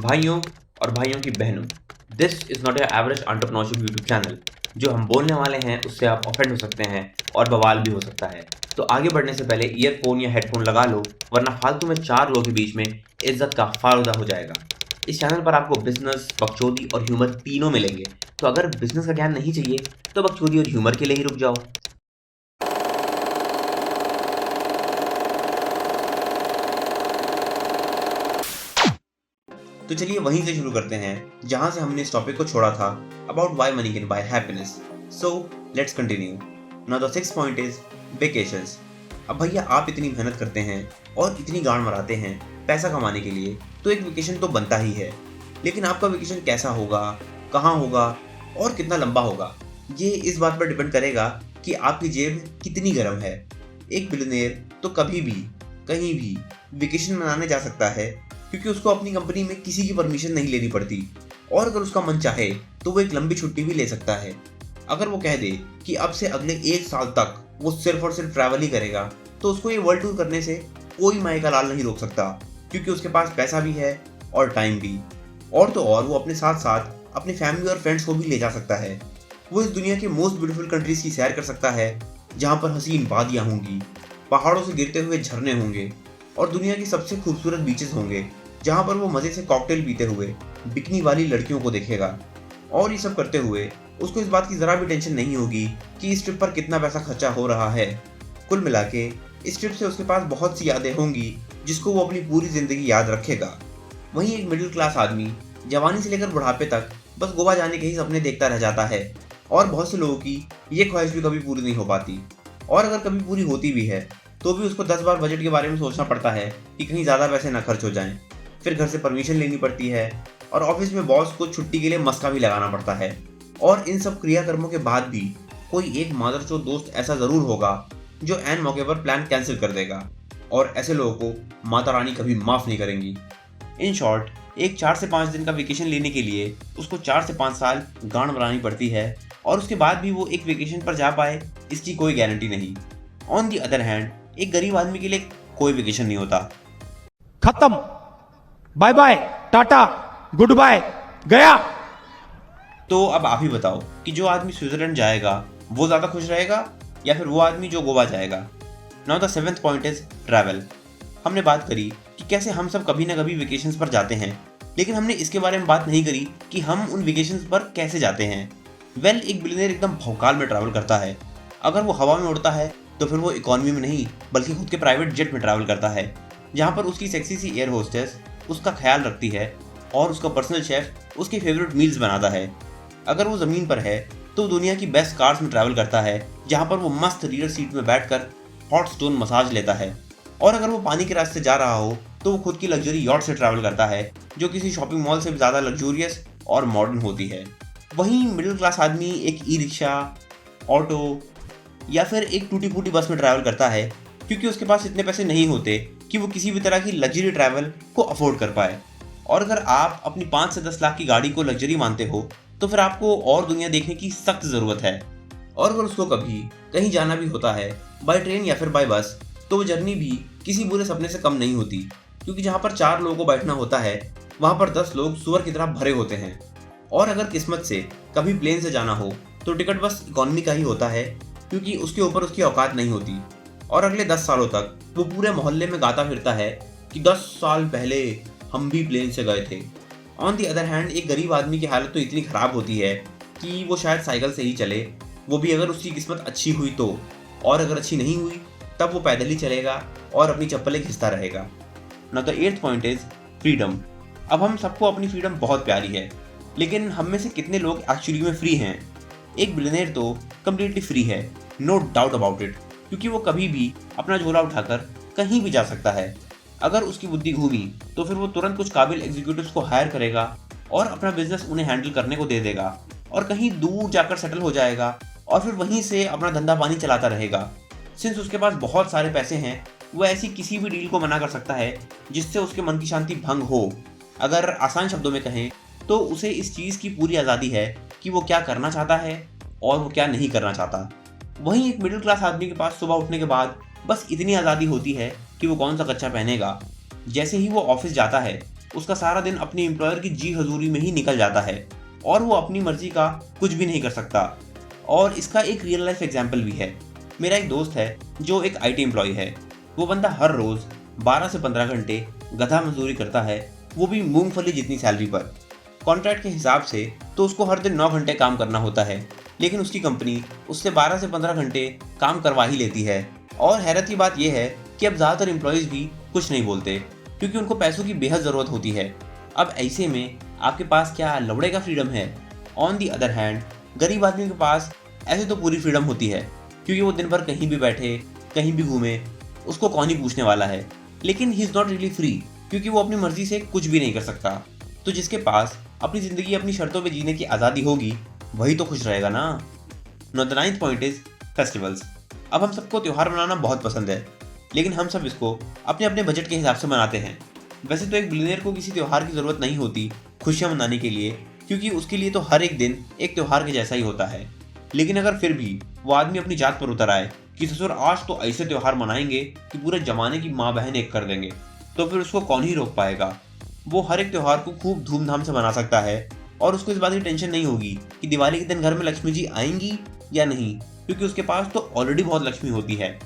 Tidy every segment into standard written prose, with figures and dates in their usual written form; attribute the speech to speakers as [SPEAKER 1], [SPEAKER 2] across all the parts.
[SPEAKER 1] भाइयों और भाइयों की बहनों, this is not a average entrepreneurship YouTube channel. जो हम बोलने वाले हैं उससे आप ऑफेंड हो सकते हैं और बवाल भी हो सकता है। तो आगे बढ़ने से पहले ईयरफोन या हेडफोन लगा लो, वरना फालतू में चार लोगों के बीच में इज्जत का फालूदा हो जाएगा। इस चैनल पर आपको बिजनेस, बकचोदी और ह्यूमर तीनों मिलेंगे। तो अगर बिजनेस का ज्ञान नहीं चाहिए तो बकचोदी और ह्यूमर के लिए ही रुक जाओ। तो चलिए वहीं से शुरू करते हैं जहां से हमने इस टॉपिक को छोड़ा था, about why money can buy happiness. So let's continue. Now the sixth point is vacations. अब भैया आप इतनी मेहनत करते हैं और इतनी गांड मराते हैं पैसा कमाने के लिए, तो एक वेकेशन तो बनता ही है। लेकिन आपका वेकेशन कैसा होगा, कहाँ होगा और कितना लंबा होगा, ये इस बात पर डिपेंड करेगा कि आपकी जेब कितनी गर्म है। एक बिलियनेयर तो कभी भी कहीं भी वेकेशन मनाने जा सकता है क्योंकि उसको अपनी कंपनी में किसी की परमिशन नहीं लेनी पड़ती, और अगर उसका मन चाहे तो वो एक लंबी छुट्टी भी ले सकता है। अगर वो कह दे कि अब से अगले 1 साल तक वो सिर्फ और सिर्फ ट्रैवल ही करेगा, तो उसको ये वर्ल्ड टूर करने से कोई माई का लाल नहीं रोक सकता, क्योंकि उसके पास पैसा भी है और टाइम भी। और तो और वो अपने साथ साथ अपनी फैमिली और फ्रेंड्स को भी ले जा सकता है। वो इस दुनिया के मोस्ट ब्यूटीफुल कंट्रीज की सैर कर सकता है, जहाँ पर हसीन वादियाँ होंगी, पहाड़ों से गिरते हुए झरने होंगे और दुनिया की सबसे खूबसूरत बीचेस होंगे, जहाँ पर वो मज़े से कॉकटेल पीते हुए बिकनी वाली लड़कियों को देखेगा। और ये सब करते हुए उसको इस बात की ज़रा भी टेंशन नहीं होगी कि इस ट्रिप पर कितना पैसा खर्चा हो रहा है। कुल मिला के इस ट्रिप से उसके पास बहुत सी यादें होंगी जिसको वो अपनी पूरी ज़िंदगी याद रखेगा। वहीं एक मिडिल क्लास आदमी जवानी से लेकर बुढ़ापे तक बस गोवा जाने के ही सपने देखता रह जाता है, और बहुत से लोगों की ये ख्वाहिश भी कभी पूरी नहीं हो पाती। और अगर कभी पूरी होती भी है तो भी उसको 10 बार बजट के बारे में सोचना पड़ता है कि कहीं ज़्यादा पैसे ना खर्च हो जाएं। फिर घर से परमिशन लेनी पड़ती है और ऑफिस में बॉस को छुट्टी के लिए मस्का भी लगाना पड़ता है। और इन सब क्रियाकर्मों के बाद भी कोई एक मादरचोद दोस्त ऐसा ज़रूर होगा जो ऐन मौके पर प्लान कैंसिल कर देगा, और ऐसे लोगों को माता रानी कभी माफ़ नहीं करेंगी। इन शॉर्ट, एक 4 से 5 दिन का वेकेशन लेने के लिए उसको 4 से 5 साल गांड बनानी पड़ती है, और उसके बाद भी वो एक वेकेशन पर जा पाए इसकी कोई गारंटी नहीं। ऑन दी अदर हैंड, एक गरीब आदमी के लिए कोई वेकेशन नहीं होता।
[SPEAKER 2] खत्म, bye bye, tata, goodbye, गया।
[SPEAKER 1] तो अब आप ही बताओ कि जो आदमी स्विट्जरलैंड जाएगा वो ज़्यादा खुश रहेगा या फिर वो आदमी जो गोवा जाएगा। Now the seventh point is travel. हमने बात करी कि कैसे हम सब कभी ना कभी वेकेशंस पर जाते हैं, लेकिन हमने इसके बारे में बात नहीं करी कि हम उन वेकेशंस पर कैसे जाते हैं। एक बिलियनियर एकदम भौकाल में ट्रैवल करता है। अगर वो हवा में उड़ता है तो फिर वो इकॉनमी में नहीं बल्कि खुद के प्राइवेट जेट में ट्रैवल करता है, जहाँ पर उसकी सेक्सी सी एयर होस्टेस उसका ख्याल रखती है और उसका पर्सनल शेफ उसकी फेवरेट मील्स बनाता है। अगर वो ज़मीन पर है तो दुनिया की बेस्ट कार्स में ट्रैवल करता है, जहाँ पर वो मस्त रीडर सीट में बैठकर हॉट स्टोन मसाज लेता है। और अगर वो पानी के रास्ते जा रहा हो तो वो खुद की लग्जरी यॉट से ट्रैवल करता है, जो किसी शॉपिंग मॉल से भी ज़्यादा लग्जूरियस और मॉडर्न होती है। वहीं मिडिल क्लास आदमी एक ई रिक्शा, ऑटो या फिर एक टूटी फूटी बस में ट्रैवल करता है, क्योंकि उसके पास इतने पैसे नहीं होते कि वो किसी भी तरह की लग्जरी ट्रैवल को अफोर्ड कर पाए। और अगर आप अपनी 5 से 10 लाख की गाड़ी को लग्जरी मानते हो तो फिर आपको और दुनिया देखने की सख्त ज़रूरत है। और अगर उसको कभी कहीं जाना भी होता है बाय ट्रेन या फिर बाय बस, तो वो जर्नी भी किसी बुरे सपने से कम नहीं होती, क्योंकि जहाँ पर 4 लोगों को बैठना होता है वहाँ पर 10 लोग सुअर की तरह भरे होते हैं। और अगर किस्मत से कभी प्लेन से जाना हो तो टिकट बस इकॉनमी का ही होता है, क्योंकि उसके ऊपर उसकी औकात नहीं होती। और अगले 10 सालों तक वो पूरे मोहल्ले में गाता फिरता है कि 10 साल पहले हम भी प्लेन से गए थे। ऑन दी अदर हैंड, एक गरीब आदमी की हालत तो इतनी ख़राब होती है कि वो शायद साइकिल से ही चले, वो भी अगर उसकी किस्मत अच्छी हुई तो। और अगर अच्छी नहीं हुई तब वो पैदल ही चलेगा और अपनी चप्पलें घिसता रहेगा। Now the 8th point is freedom. अब हम सबको अपनी फ्रीडम बहुत प्यारी है, लेकिन हम में से कितने लोग एक्चुअली में फ्री हैं? एक बिलियनेयर तो कम्प्लीटली फ्री है, नो डाउट अबाउट इट, क्योंकि वो कभी भी अपना झोला उठाकर कहीं भी जा सकता है। अगर उसकी बुद्धि घूमी तो फिर वो तुरंत कुछ काबिल एग्जीक्यूटिव्स को हायर करेगा और अपना बिजनेस उन्हें हैंडल करने को दे देगा, और कहीं दूर जाकर सेटल हो जाएगा और फिर वहीं से अपना धंधा पानी चलाता रहेगा। सिंस उसके पास बहुत सारे पैसे हैं, वो ऐसी किसी भी डील को मना कर सकता है जिससे उसके मन की शांति भंग हो। अगर आसान शब्दों में कहें तो उसे इस चीज़ की पूरी आज़ादी है कि वो क्या करना चाहता है और वो क्या नहीं करना चाहता। वहीं एक मिडिल क्लास आदमी के पास सुबह उठने के बाद बस इतनी आज़ादी होती है कि वो कौन सा कच्चा पहनेगा। जैसे ही वो ऑफिस जाता है उसका सारा दिन अपने एम्प्लॉयर की जी हजूरी में ही निकल जाता है और वो अपनी मर्जी का कुछ भी नहीं कर सकता। और इसका एक रियल लाइफ एग्जाम्पल भी है। मेरा एक दोस्त है जो एक IT एम्प्लॉय है। वो बंदा हर रोज 12 से 15 घंटे गधा मजदूरी करता है, वो भी मूंगफली जितनी सैलरी पर। कॉन्ट्रैक्ट के हिसाब से तो उसको हर दिन 9 घंटे काम करना होता है, लेकिन उसकी कंपनी उससे 12 से 15 घंटे काम करवा ही लेती है। और हैरत की बात यह है कि अब ज़्यादातर एम्प्लॉयज़ भी कुछ नहीं बोलते, क्योंकि उनको पैसों की बेहद ज़रूरत होती है। अब ऐसे में आपके पास क्या लवड़े का फ्रीडम है? ऑन दी अदर हैंड, गरीब आदमी के पास ऐसे तो पूरी फ्रीडम होती है, क्योंकि वो दिन भर कहीं भी बैठे, कहीं भी घूमे, उसको कौन ही पूछने वाला है। लेकिन he is not really free, क्योंकि वो अपनी मर्जी से कुछ भी नहीं कर सकता। तो जिसके पास अपनी ज़िंदगी अपनी शर्तों पे जीने की आज़ादी होगी, वही तो खुश रहेगा ना। The 9th point is festivals. अब हम सबको त्यौहार मनाना बहुत पसंद है, लेकिन हम सब इसको अपने अपने बजट के हिसाब से मनाते हैं। वैसे तो एक बिलियनियर को किसी त्यौहार की ज़रूरत नहीं होती खुशियाँ मनाने के लिए, क्योंकि उसके लिए तो हर एक दिन एक त्यौहार के जैसा ही होता है। लेकिन अगर फिर भी वो आदमी अपनी जात पर उतर आए कि ससुर आज तो ऐसे त्यौहार मनाएंगे कि पूरे जमाने की माँ बहन एक कर देंगे, तो फिर उसको कौन ही रोक पाएगा। वो हर एक त्यौहार को खूब धूमधाम से मना सकता है और उसको इस बात की टेंशन नहीं होगी कि दिवाली के दिन घर में लक्ष्मी जी आएंगी या नहीं, क्योंकि उसके पास तो ऑलरेडी बहुत लक्ष्मी होती है।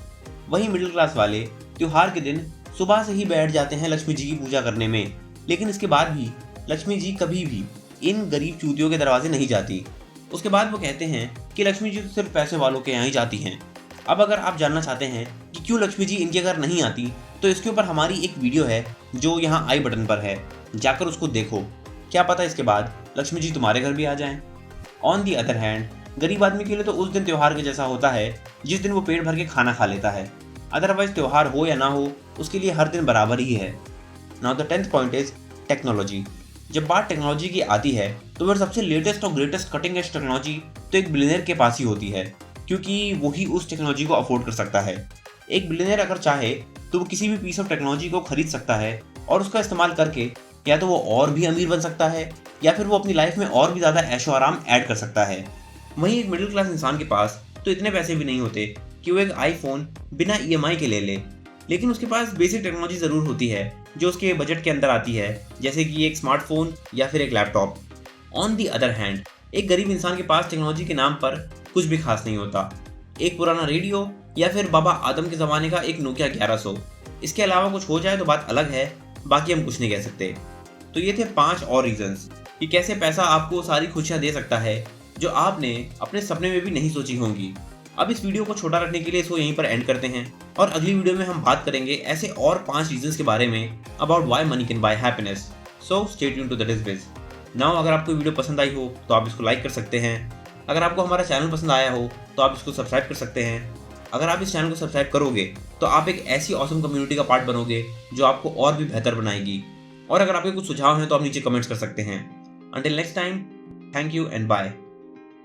[SPEAKER 1] वहीं मिडिल क्लास वाले त्योहार के दिन सुबह से ही बैठ जाते हैं लक्ष्मी जी की पूजा करने में, लेकिन इसके बाद भी लक्ष्मी जी कभी भी इन गरीब चूतियों के दरवाजे नहीं जाती। उसके बाद वो कहते हैं कि लक्ष्मी जी तो सिर्फ पैसे वालों के यहाँ ही जाती हैं। अब अगर आप जानना चाहते हैं कि क्यों लक्ष्मी जी इनके घर नहीं आती, तो इसके ऊपर हमारी एक वीडियो है जो यहाँ आई बटन पर है, जाकर उसको देखो। क्या पता इसके बाद लक्ष्मी जी तुम्हारे घर भी आ जाएं। ऑन दी अदर हैंड, गरीब आदमी के लिए तो उस दिन त्यौहार के जैसा होता है जिस दिन वो पेट भर के खाना खा लेता है। अदरवाइज त्यौहार हो या ना हो, उसके लिए हर दिन बराबर ही है। Now the 10th point is technology. जब बात टेक्नोलॉजी की आती है तो फिर सबसे लेटेस्ट और ग्रेटेस्ट कटिंग एज टेक्नोलॉजी तो एक बिलियनियर के पास ही होती है, क्योंकि वही उस टेक्नोलॉजी को अफोर्ड कर सकता है। एक बिलियनियर अगर चाहे तो वो किसी भी पीस ऑफ टेक्नोलॉजी को खरीद सकता है और उसका इस्तेमाल करके या तो वो और भी अमीर बन सकता है या फिर वो अपनी लाइफ में और भी ज़्यादा ऐशो आराम ऐड कर सकता है। वहीं एक मिडिल क्लास इंसान के पास तो इतने पैसे भी नहीं होते कि वो एक आईफोन बिना EMI के ले ले, लेकिन उसके पास बेसिक टेक्नोलॉजी ज़रूर होती है जो उसके बजट के अंदर आती है, जैसे कि एक स्मार्टफोन या फिर एक laptop. On the other hand, एक गरीब इंसान के पास टेक्नोलॉजी के नाम पर कुछ भी खास नहीं होता। एक पुराना रेडियो या फिर बाबा आदम के ज़माने का एक नोकिया 1100, इसके अलावा कुछ हो जाए तो बात अलग है, बाकी हम कुछ नहीं कह सकते। तो ये थे 5 और रीजंस कि कैसे पैसा आपको सारी खुशियाँ दे सकता है जो आपने अपने सपने में भी नहीं सोची होंगी। अब इस वीडियो को छोटा रखने के लिए इसको यहीं पर एंड करते हैं और अगली वीडियो में हम बात करेंगे ऐसे और 5 रीजंस के बारे में about why money can buy happiness. So stay tuned to the डिस्बिज। नाउ अगर आपको वीडियो पसंद आई हो तो आप इसको लाइक कर सकते हैं। अगर आपको हमारा चैनल पसंद आया हो तो आप इसको सब्सक्राइब कर सकते हैं। अगर आप इस चैनल को सब्सक्राइब करोगे तो आप एक ऐसी ऑसम कम्युनिटी का पार्ट बनोगे जो आपको और भी बेहतर बनाएगी। और अगर आपके कुछ सुझाव हैं तो आप नीचे कमेंट्स कर सकते हैं। Until next time, thank you and bye.